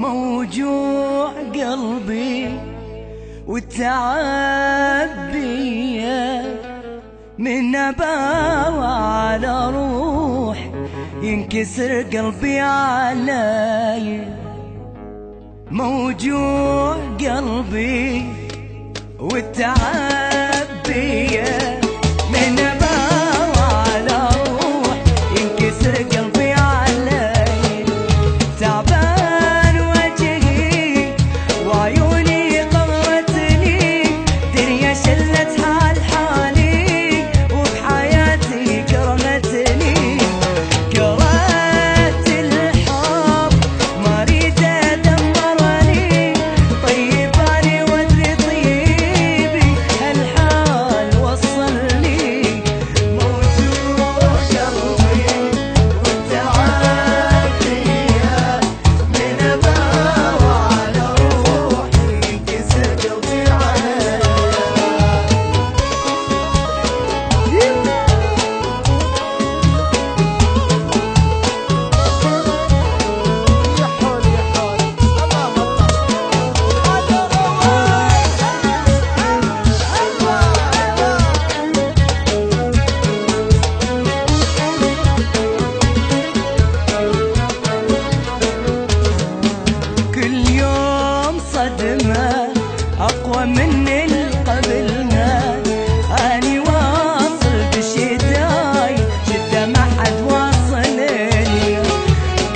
موجوع قلبي والتعب بيا من نباوة على روح ينكسر قلبي علي. موجوع قلبي والتعب بيا من نباوة على روح ينكسر قلبي علي. تعبان وجهي وعيوني قهرتني، دنيا شلت حال حالي وبحياتي كرهتني. كرهت الحب ما اريد ادمرني، طيباني وادري طيبي هالحال وصلني. موجوع قلبي والتعب فيا من نباوة على روحي ينكسر قلبي عليا. كل يوم صدمة أقوى من اللي قبلها، أني واصل بشداي شدة ما حد واصلني.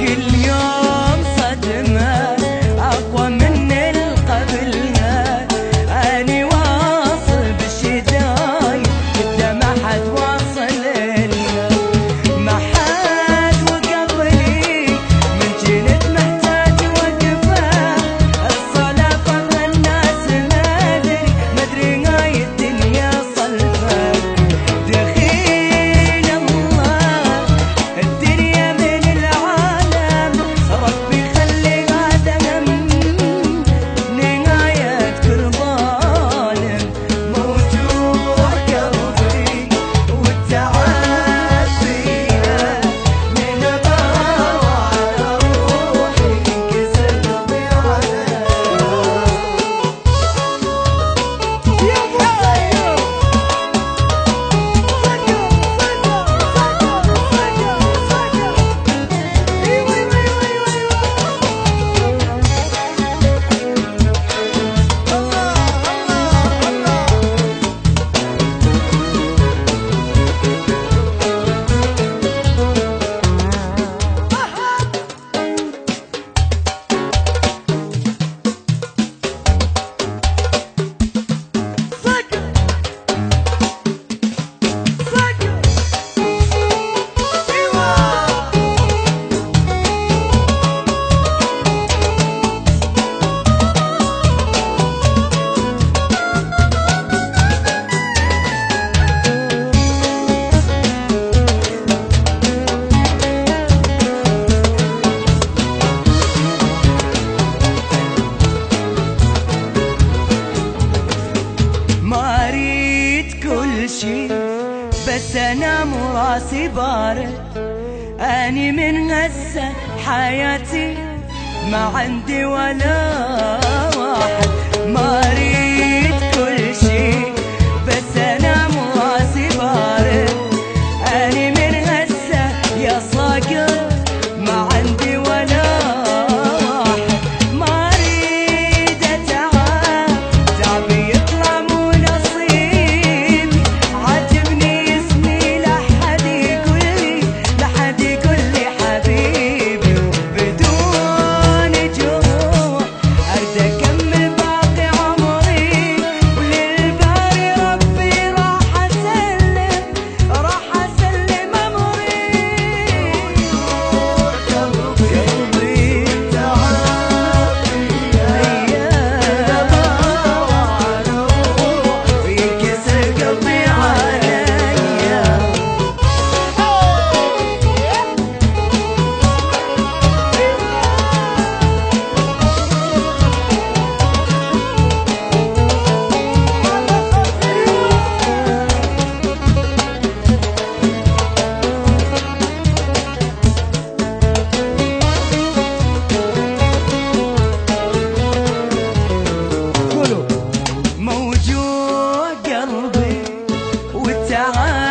كل يوم صدمة أقوى من اللي قبلها، أني واصل بشداي شدة ما حد واصلني. ما حد وقفني من جنت محتاج وقفه، الصلاة فضل الناس ما ادري هاي الدنيا صلفه. دخيل الله الدنيا من العالم، ربي خلي هذا هم نهاية كل ظالم. موجوع قلبي والتعب فيا من نباوة على روحي ينكسر قلبي عليا. ما اريد كل شي بس انام وراسي بارد، اني من هسه حياتي ما عندي ولا واحد. ما اريد كل شي بس انام وراسي بارد، اني من هسه يا صاقر ما عندي ولا واحد. ما اريد اتعب تعبي يطلع مو نصيبي، عاجبني اسمي لحد يقول لي حبيبي. بدون جروح اريد اكمل باقي عمري تعال